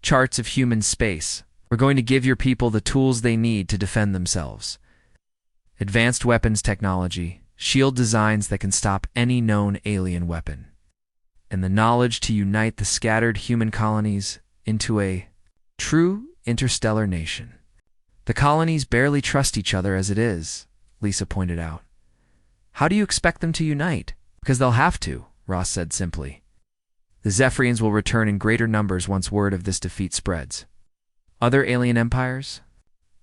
charts of human space. "We're going to give your people the tools they need to defend themselves. Advanced weapons technology, shield designs that can stop any known alien weapon, and the knowledge to unite the scattered human colonies into a true interstellar nation." "The colonies barely trust each other as it is," Lisa pointed out. "How do you expect them to unite?" "Because they'll have to," Ross said simply. "The Zephrians will return in greater numbers once word of this defeat spreads. Other alien empires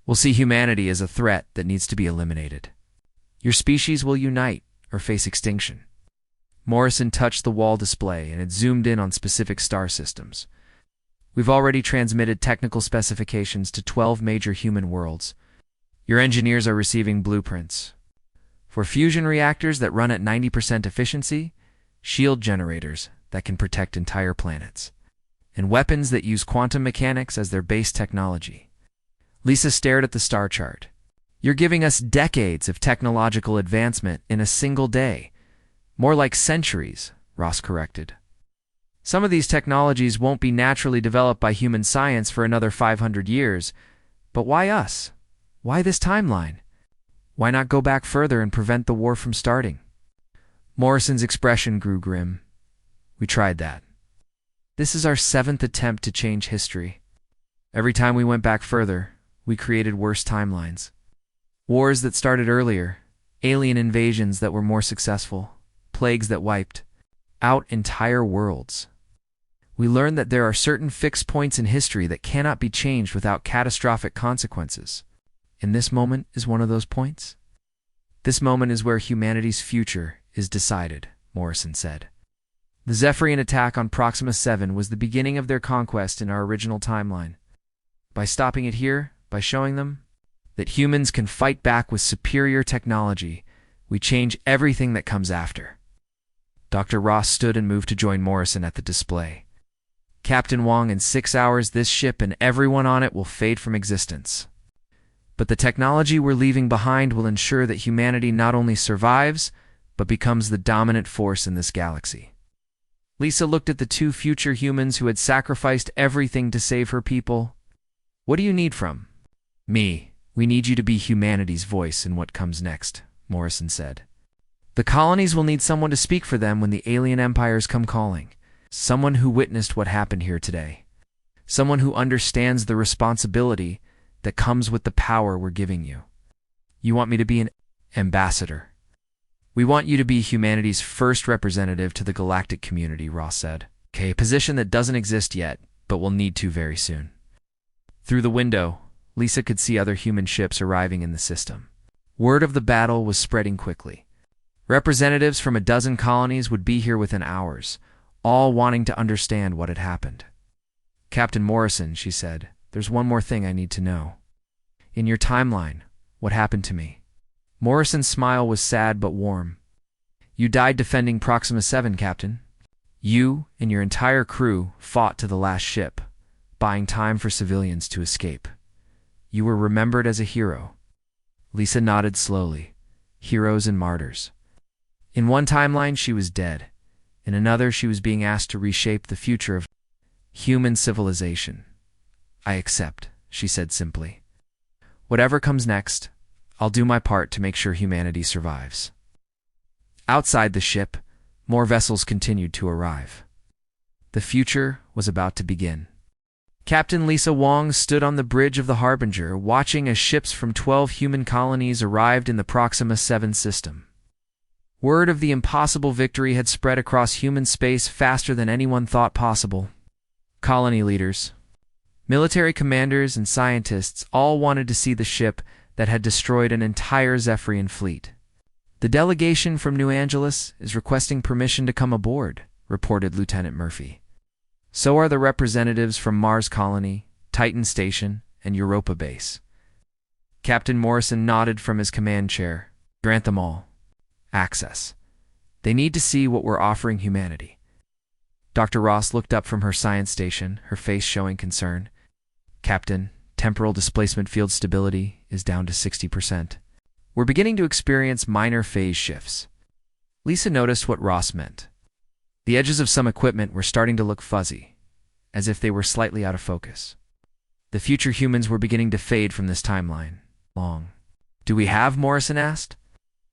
will see humanity as a threat that needs to be eliminated. Your species will unite or face extinction." Morrison touched the wall display and it zoomed in on specific star systems. "We've already transmitted technical specifications to 12 major human worlds. Your engineers are receiving blueprints for fusion reactors that run at 90% efficiency, shield generators that can protect entire planets, and weapons that use quantum mechanics as their base technology." Lisa stared at the star chart. "You're giving us decades of technological advancement in a single day." "More like centuries," Ross corrected. "Some of these technologies won't be naturally developed by human science for another 500 years. But why us? Why this timeline? Why not go back further and prevent the war from starting?" Morrison's expression grew grim. "We tried that. This is our 7th attempt to change history. Every time we went back further, we created worse timelines. Wars that started earlier, alien invasions that were more successful, plagues that wiped out entire worlds. We learned that there are certain fixed points in history that cannot be changed without catastrophic consequences. And this moment is one of those points. This moment is where humanity's future is decided," Morrison said. "The Zephrian Attack on Proxima 7 was the beginning of their conquest in our original timeline. By stopping it here, by showing them that humans can fight back with superior technology, we change everything that comes after." Dr. Ross stood and moved to join Morrison at the display. "Captain Wong, in 6 hours this ship and everyone on it will fade from existence. But the technology we're leaving behind will ensure that humanity not only survives, but becomes the dominant force in this galaxy." Lisa looked at the 2 future humans who had sacrificed everything to save her people. "What do you need from me?" "We need you to be humanity's voice in what comes next," Morrison said. "The colonies will need someone to speak for them when the alien empires come calling. Someone who witnessed what happened here today. Someone who understands the responsibility that comes with the power we're giving you." "You want me to be an ambassador?" "We want you to be humanity's first representative to the galactic community," Ross said. "Okay, a position that doesn't exist yet, but will need to very soon." Through the window, Lisa could see other human ships arriving in the system. Word of the battle was spreading quickly. Representatives from a dozen colonies would be here within hours, all wanting to understand what had happened. "Captain Morrison," she said, "there's one more thing I need to know. In your timeline, what happened to me?" Morrison's smile was sad but warm. "You died defending Proxima 7, Captain. You and your entire crew fought to the last ship, buying time for civilians to escape. You were remembered as a hero. Lisa nodded slowly. Heroes and martyrs. In one timeline, she was dead. In another, she was being asked to reshape the future of human civilization. I accept, she said simply. Whatever comes next, I'll do my part to make sure humanity survives. Outside the ship, more vessels continued to arrive. The future was about to begin. Captain Lisa Wong stood on the bridge of the Harbinger, watching as ships from 12 human colonies arrived in the Proxima 7 system. Word of the impossible victory had spread across human space faster than anyone thought possible. Colony leaders, military commanders, and scientists all wanted to see the ship that had destroyed an entire Zephrian fleet. The delegation from New Angeles is requesting permission to come aboard, reported Lieutenant Murphy. So are the representatives from Mars Colony, Titan Station, and Europa Base. Captain Morrison nodded from his command chair. Grant them all access. They need to see what we're offering humanity. Dr. Ross looked up from her science station, her face showing concern. Captain, temporal displacement field stability is down to 60%. We're beginning to experience minor phase shifts. Lisa noticed what Ross meant. The edges of some equipment were starting to look fuzzy, as if they were slightly out of focus. The future humans were beginning to fade from this timeline. Long. Do we have? Morrison asked.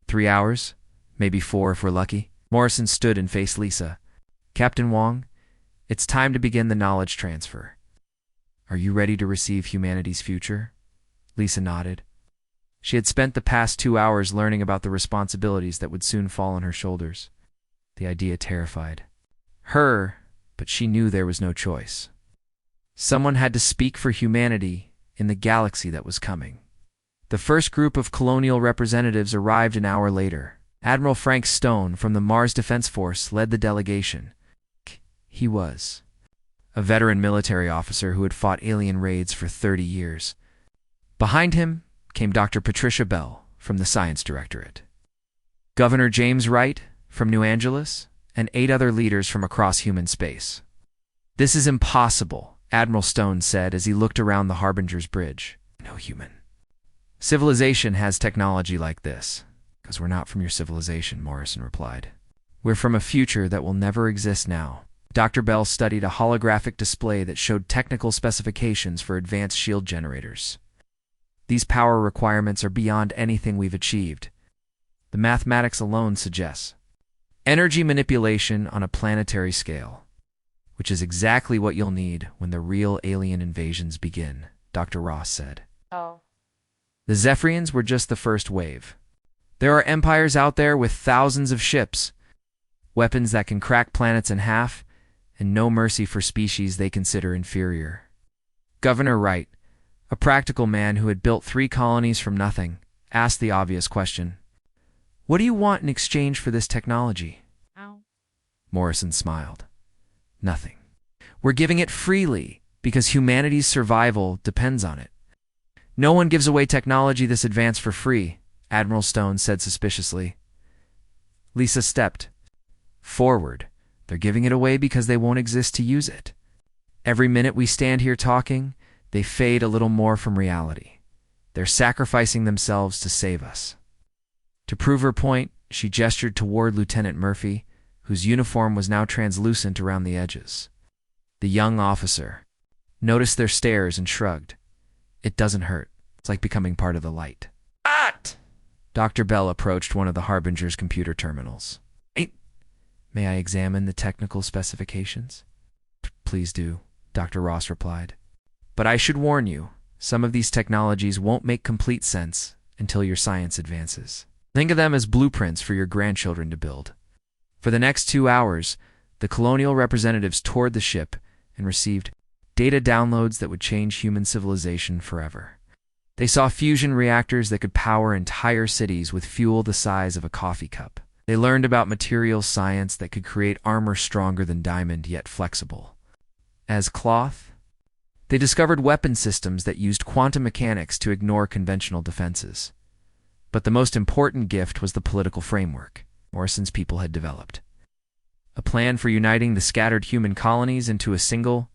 3 hours? Maybe 4 if we're lucky. Morrison stood and faced Lisa. Captain Wong, it's time to begin the knowledge transfer. Are you ready to receive humanity's future? Lisa nodded. She had spent the past 2 hours learning about the responsibilities that would soon fall on her shoulders. The idea terrified her, but she knew there was no choice. Someone had to speak for humanity in the galaxy that was coming. The first group of colonial representatives arrived an hour later. Admiral Frank Stone from the Mars Defense Force led the delegation. He was a veteran military officer who had fought alien raids for 30 years. Behind him came Dr. Patricia Bell from the Science Directorate, Governor James Wright from New Angeles, and 8 other leaders from across human space. This is impossible, Admiral Stone said as he looked around the Harbinger's bridge. No human civilization has technology like this. Because we're not from your civilization, Morrison replied. We're from a future that will never exist now. Dr. Bell studied a holographic display that showed technical specifications for advanced shield generators. These power requirements are beyond anything we've achieved. The mathematics alone suggests energy manipulation on a planetary scale, which is exactly what you'll need when the real alien invasions begin, Dr. Ross said. Oh. The Zephrians were just the first wave. There are empires out there with thousands of ships, weapons that can crack planets in half, and no mercy for species they consider inferior. Governor Wright, a practical man who had built 3 colonies from nothing, asked the obvious question. What do you want in exchange for this technology? Ow. Morrison smiled. Nothing. We're giving it freely because humanity's survival depends on it. No one gives away technology this advanced for free, Admiral Stone said suspiciously. Lisa stepped forward. They're giving it away because they won't exist to use it. Every minute we stand here talking, they fade a little more from reality. They're sacrificing themselves to save us. To prove her point, she gestured toward Lieutenant Murphy, whose uniform was now translucent around the edges. The young officer noticed their stares and shrugged. It doesn't hurt. It's like becoming part of the light. Dr. Bell approached one of the Harbinger's computer terminals. May I examine the technical specifications? Please do, Dr. Ross replied. But I should warn you, some of these technologies won't make complete sense until your science advances. Think of them as blueprints for your grandchildren to build. For the next 2 hours, the colonial representatives toured the ship and received data downloads that would change human civilization forever. They saw fusion reactors that could power entire cities with fuel the size of a coffee cup. They learned about materials science that could create armor stronger than diamond yet flexible as cloth. They discovered weapon systems that used quantum mechanics to ignore conventional defenses. But the most important gift was the political framework Morrison's people had developed. a plan for uniting the scattered human colonies into a single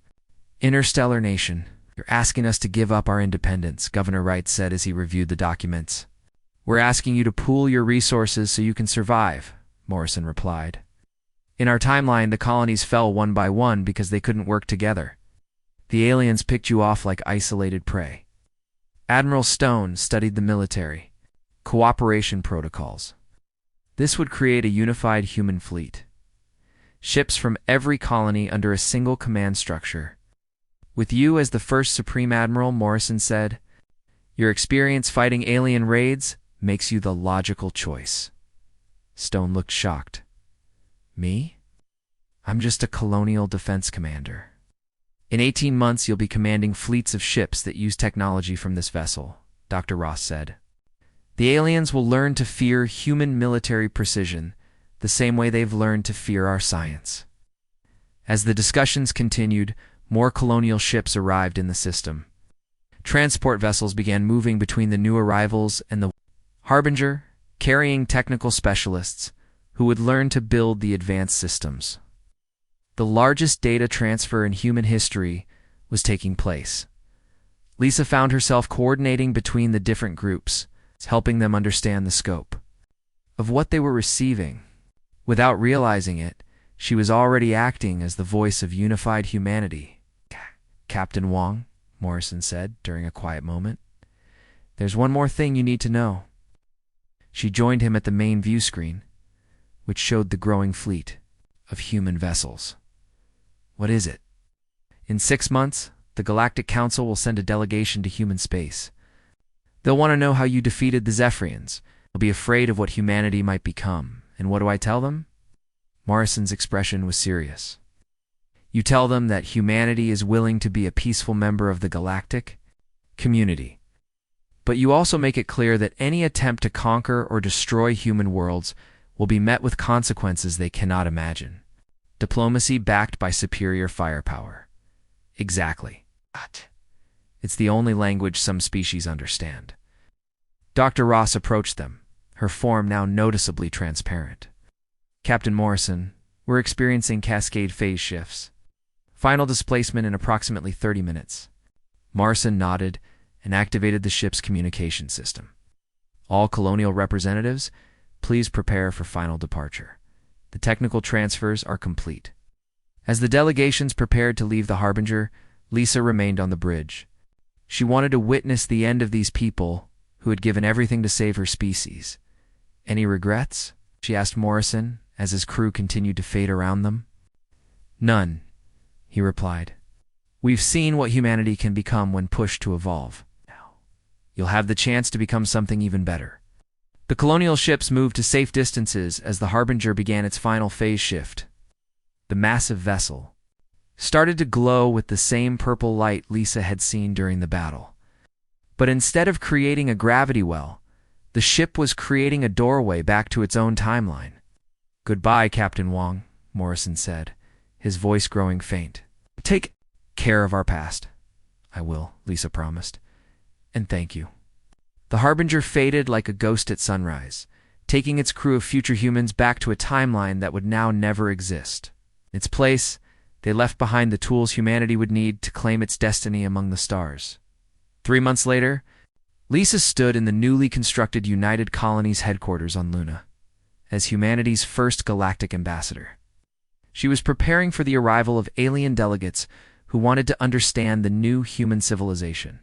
interstellar nation. You're asking us to give up our independence, Governor Wright said as he reviewed the documents. We're asking you to pool your resources so you can survive, Morrison replied. In our timeline, the colonies fell one by one because they couldn't work together. The aliens picked you off like isolated prey. Admiral Stone studied the military cooperation protocols. This would create a unified human fleet. Ships from every colony under a single command structure. With you as the first Supreme Admiral, Morrison said, your experience fighting alien raids makes you the logical choice. Stone looked shocked. Me? I'm just a colonial defense commander. In 18 months, you'll be commanding fleets of ships that use technology from this vessel, Dr. Ross said. The aliens will learn to fear human military precision the same way they've learned to fear our science. As the discussions continued, more colonial ships arrived in the system. Transport vessels began moving between the new arrivals and the Harbinger, carrying technical specialists who would learn to build the advanced systems. The largest data transfer in human history was taking place. Lisa found herself coordinating between the different groups, helping them understand the scope of what they were receiving. Without realizing it, she was already acting as the voice of unified humanity. Captain Wong, Morrison said during a quiet moment, there's one more thing you need to know. She joined him at the main view screen, which showed the growing fleet of human vessels. What is it? In 6 months, the Galactic Council will send a delegation to human space. They'll want to know how you defeated the Zephrians. They'll be afraid of what humanity might become. And what do I tell them? Morrison's expression was serious. You tell them that humanity is willing to be a peaceful member of the galactic community. But you also make it clear that any attempt to conquer or destroy human worlds will be met with consequences they cannot imagine. Diplomacy backed by superior firepower. Exactly. It's the only language some species understand. Dr. Ross approached them, her form now noticeably transparent. Captain Morrison, we're experiencing cascade phase shifts. Final displacement in approximately 30 minutes. Morrison nodded and activated the ship's communication system. All colonial representatives, please prepare for final departure. The technical transfers are complete. As the delegations prepared to leave the Harbinger, Lisa remained on the bridge. She wanted to witness the end of these people who had given everything to save her species. Any regrets? She asked Morrison as his crew continued to fade around them. None, he replied. We've seen what humanity can become when pushed to evolve. Now, you'll have the chance to become something even better. The colonial ships moved to safe distances as the Harbinger began its final phase shift. The massive vessel started to glow with the same purple light Lisa had seen during the battle. But instead of creating a gravity well, the ship was creating a doorway back to its own timeline. Goodbye, Captain Wong, Morrison said, his voice growing faint. Take care of our past. I will, Lisa promised. And thank you. The Harbinger faded like a ghost at sunrise, taking its crew of future humans back to a timeline that would now never exist. In its place, they left behind the tools humanity would need to claim its destiny among the stars. 3 months later, Lisa stood in the newly constructed United Colonies headquarters on Luna, as humanity's first galactic ambassador. She was preparing for the arrival of alien delegates who wanted to understand the new human civilization.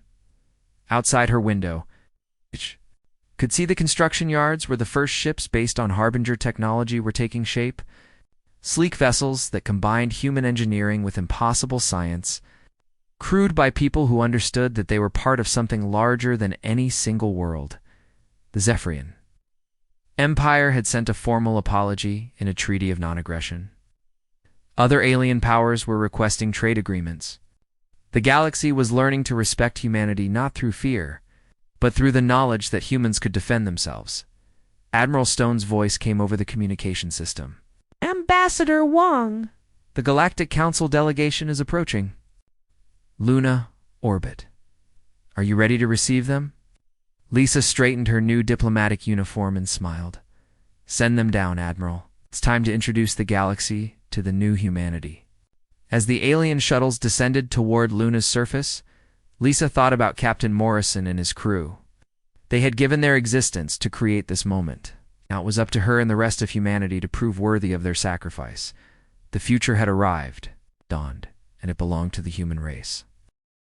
Outside her window, could see the construction yards where the first ships based on Harbinger technology were taking shape. Sleek vessels that combined human engineering with impossible science, crewed by people who understood that they were part of something larger than any single world. The Zephrian Empire had sent a formal apology in a treaty of non-aggression. Other alien powers were requesting trade agreements. The galaxy was learning to respect humanity not through fear, but through the knowledge that humans could defend themselves. Admiral Stone's voice came over the communication system. Ambassador Wong! The Galactic Council delegation is approaching. Luna, orbit. Are you ready to receive them? Lisa straightened her new diplomatic uniform and smiled. Send them down, Admiral. It's time to introduce the galaxy to to the new humanity. As the alien shuttles descended toward Luna's surface, Lisa thought about Captain Morrison and his crew. They had given their existence to create this moment. Now it was up to her and the rest of humanity to prove worthy of their sacrifice. The future had arrived, dawned, and it belonged to the human race.